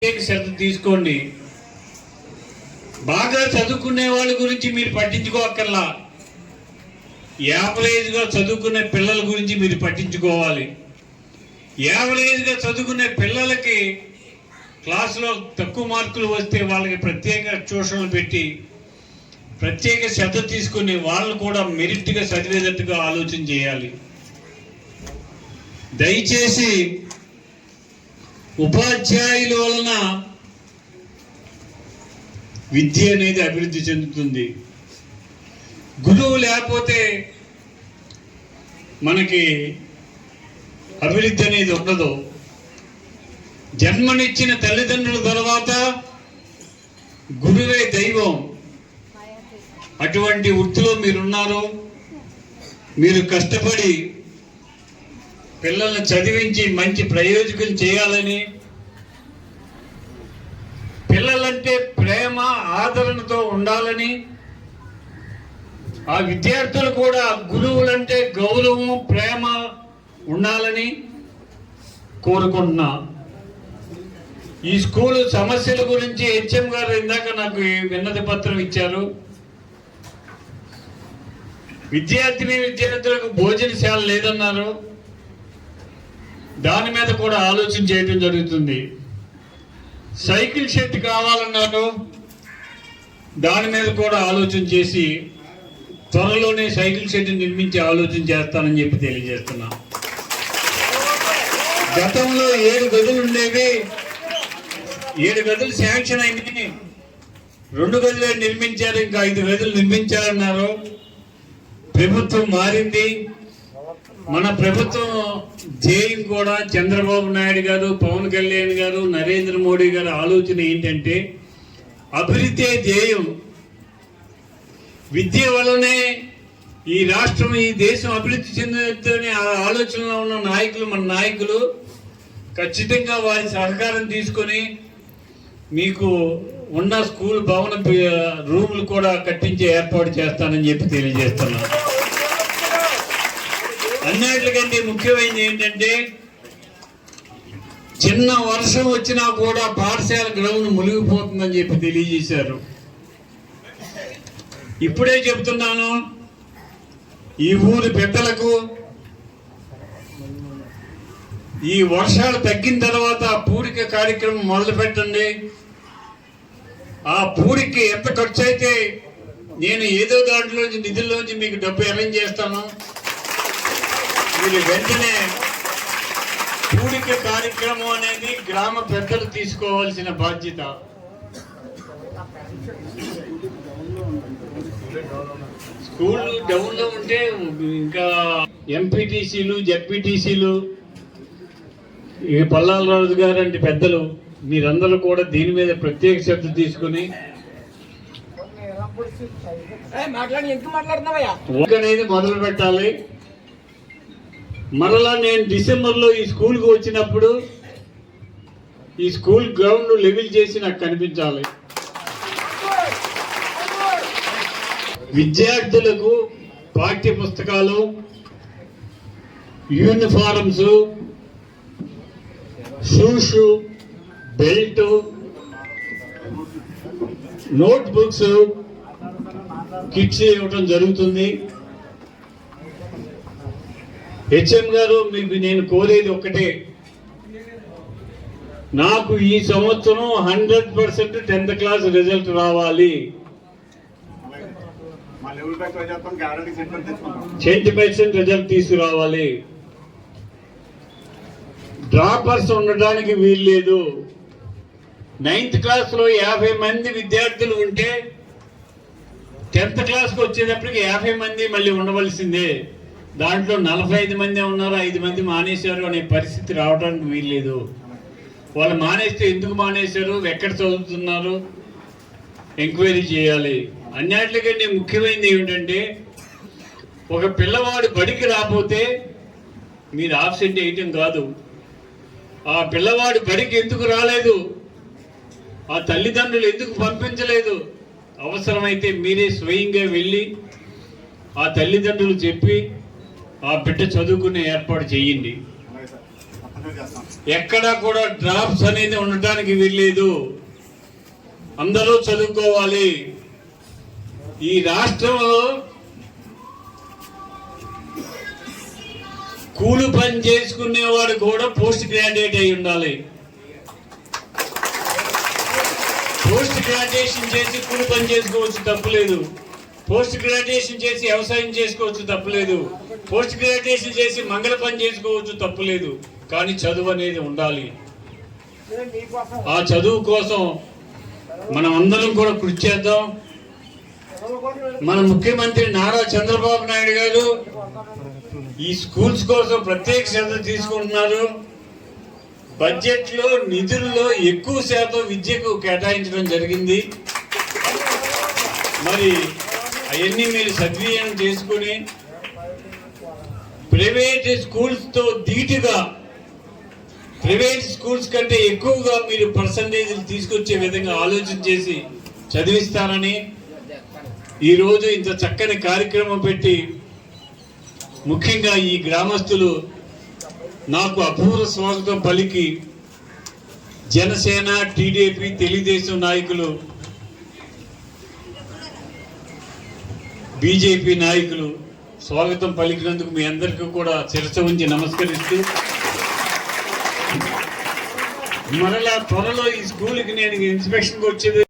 శ్రద్ధ తీసుకోండి. బాగా చదువుకునే వాళ్ళ గురించి మీరు పట్టించుకోక్కర్లా, యావరేజ్గా చదువుకునే పిల్లల గురించి మీరు పట్టించుకోవాలి. యావరేజ్గా చదువుకునే పిల్లలకి క్లాసులో తక్కువ మార్కులు వస్తే వాళ్ళకి ప్రత్యేక ట్యూషన్లు పెట్టి ప్రత్యేక శ్రద్ధ తీసుకుని వాళ్ళు కూడా మెరిట్గా చదివేటట్టుగా ఆలోచన చేయాలి. దయచేసి ఉపాధ్యాయుల వలన విద్య అనేది అభివృద్ధి చెందుతుంది. గురువు లేకపోతే మనకి అభివృద్ధి అనేది ఉండదు. జన్మనిచ్చిన తల్లిదండ్రుల తర్వాత గురువే దైవం. అటువంటి వృత్తిలో మీరున్నారు. మీరు కష్టపడి పిల్లల్ని చదివించి మంచి ప్రయోజకులు చేయాలని, పిల్లలంటే ప్రేమ ఆదరణతో ఉండాలని, ఆ విద్యార్థులు కూడా గురువులంటే గౌరవం ప్రేమ ఉండాలని కోరుకుంటున్నా. ఈ స్కూల్ సమస్యల గురించి హెచ్ఎం గారు ఇందాక నాకు విన్నతి పత్రం ఇచ్చారు. విద్యార్థులకు భోజనశాల లేదన్నారు. దాని మీద కూడా ఆలోచన చేయడం జరుగుతుంది. సైకిల్ షెడ్ కావాలన్నారు. దాని మీద కూడా ఆలోచన చేసి త్వరలోనే సైకిల్ షెడ్ నిర్మించే ఆలోచన చేస్తానని చెప్పి తెలియజేస్తున్నా. గతంలో 7 గదులు ఉండేవి, 7 గదులు శాంక్షన్ అయింది, 2 గదులే నిర్మించారు, ఇంకా 5 గదులు నిర్మించారన్నారు. ప్రభుత్వం మారింది. మన ప్రభుత్వం ధ్యేయం కూడా చంద్రబాబు నాయుడు గారు, పవన్ కళ్యాణ్ గారు, నరేంద్ర మోడీ గారు ఆలోచన ఏంటంటే అభివృద్ధి ధ్యేయం. విద్య వల్లనే ఈ రాష్ట్రం ఈ దేశం అభివృద్ధి చెందుతుందనే ఆలోచనలో ఉన్న నాయకులు, మన నాయకులు ఖచ్చితంగా వారి సహకారం తీసుకొని మీకు ఉన్న స్కూల్ భవన రూములు కూడా కట్టించి ఏర్పాటు చేస్తానని చెప్పి తెలియజేస్తున్నాను. అన్నిటికంటే ముఖ్యమైనది ఏంటంటే చిన్న వర్షం వచ్చినా కూడా పాఠశాల గ్రౌండ్ మునిగిపోతుందని చెప్పి తెలియజేశారు. ఇప్పుడే చెప్తున్నాను, ఈ ఊరి పెద్దలకు ఈ వర్షాలు తగ్గిన తర్వాత పూడిక కార్యక్రమం మొదలు పెట్టండి. ఆ పూడికి ఎంత ఖర్చు అయితే నేను ఏదో దాంట్లోంచి నిధుల్లోంచి మీకు డబ్బు అరేంజ్ చేస్తాను. మీరు వెంటనే పూడిక కార్యక్రమం అనేది గ్రామ పెద్దలు తీసుకోవాల్సిన బాధ్యత. స్కూల్ డౌన్ లో ఉంటే ఇంకా ఎంపీటీసీలు, జెడ్పీటీసీలు, ఈ పల్లాలరాజు గారు అంటే పెద్దలు, మీరందరూ కూడా దీని మీద ప్రత్యేక శ్రద్ధ తీసుకుని అనేది మొదలు పెట్టాలి. మరలా నేను డిసెంబర్లో ఈ స్కూల్కి వచ్చినప్పుడు ఈ స్కూల్ గ్రౌండ్ లెవెల్ చేసి నాకు కనిపించాలి. విద్యార్థులకు పాఠ్య పుస్తకాలు, uniforms, shoes, belt, note books, kits ఇవ్వటం జరుగుతుంది. హెచ్ఎం గారు, మీకు నేను కోరేది ఒక్కటే, నాకు ఈ సంవత్సరం 100% 10th క్లాస్ రిజల్ట్ రావాలి. 20% రిజల్ట్ తీసుకురావాలి. డ్రాపర్స్ ఉండడానికి వీల్లేదు. 9th క్లాస్లో 50 మంది విద్యార్థులు ఉంటే 10th క్లాస్కి వచ్చేటప్పటికి 50 మంది మళ్ళీ ఉండవలసిందే. దాంట్లో 45 మంది ఉన్నారు, 5 మంది మానేశారు అనే పరిస్థితి రావడానికి వీల్లేదు. వాళ్ళు మానేస్తే ఎందుకు మానేశారు, ఎక్కడ చదువుతున్నారు ఎంక్వైరీ చేయాలి. అన్నిటికంటే ముఖ్యమైనది ఏమిటంటే, ఒక పిల్లవాడు బడికి రాకపోతే మీరు ఆబ్సెంట్ వేయటం కాదు, ఆ పిల్లవాడు బడికి ఎందుకు రాలేదు, ఆ తల్లిదండ్రులు ఎందుకు పంపించలేదు, అవసరమైతే మీరే స్వయంగా వెళ్ళి ఆ తల్లిదండ్రులు చెప్పి ఆ బిడ్డ చదువుకునే ఏర్పాటు చేయండి. ఎక్కడా కూడా డ్రాప్స్ అనేది ఉండటానికి వీల్లేదు. అందరూ చదువుకోవాలి. ఈ రాష్ట్రంలో కూలి పని చేసుకునేవాడు కూడా పోస్ట్ గ్రాడ్యుయేట్ అయి ఉండాలి. పోస్ట్ గ్రాడ్యుయేషన్ చేసి కూలి పని చేసుకోవచ్చు, తప్పులేదు. పోస్ట్ గ్రాడ్యుయేషన్ చేసి వ్యవసాయం చేసుకోవచ్చు, తప్పులేదు. పోస్ట్ గ్రాడ్యుయేషన్ చేసి మంగళ పని చేసుకోవచ్చు, తప్పులేదు. కానీ చదువు అనేది ఉండాలి. ఆ చదువు కోసం మనం అందరం కూడా కృషి చేద్దాం. మన ముఖ్యమంత్రి నారా చంద్రబాబు నాయుడు గారు ఈ స్కూల్స్ కోసం ప్రత్యేక శ్రద్ధ తీసుకుంటున్నారు. బడ్జెట్ లో నిధుల్లో ఎక్కువ శాతం విద్యకు కేటాయించడం జరిగింది. మరి అవన్నీ మీరు సద్వినియోగం చేసుకుని ప్రైవేట్ స్కూల్స్ తో ధీటుగా, ప్రైవేట్ స్కూల్స్ కంటే ఎక్కువగా మీరు పర్సంటేజీలు తీసుకొచ్చే విధంగా ఆలోచన చేసి చదివిస్తారని ఈరోజు ఇంత చక్కని కార్యక్రమం పెట్టి, ముఖ్యంగా ఈ గ్రామస్తులు నాకు అపూర్వ స్వాగతం పలికి జనసేన, టీడీపీ, తెలుగుదేశం నాయకులు, బీజేపీ నాయకులు స్వాగతం పలికినందుకు మీ అందరికీ కూడా శిరస్సు ఉంచి నమస్కరిస్తూ, మరలా త్వరలో ఈ స్కూల్కి నేను ఇన్స్పెక్షన్కి వచ్చేది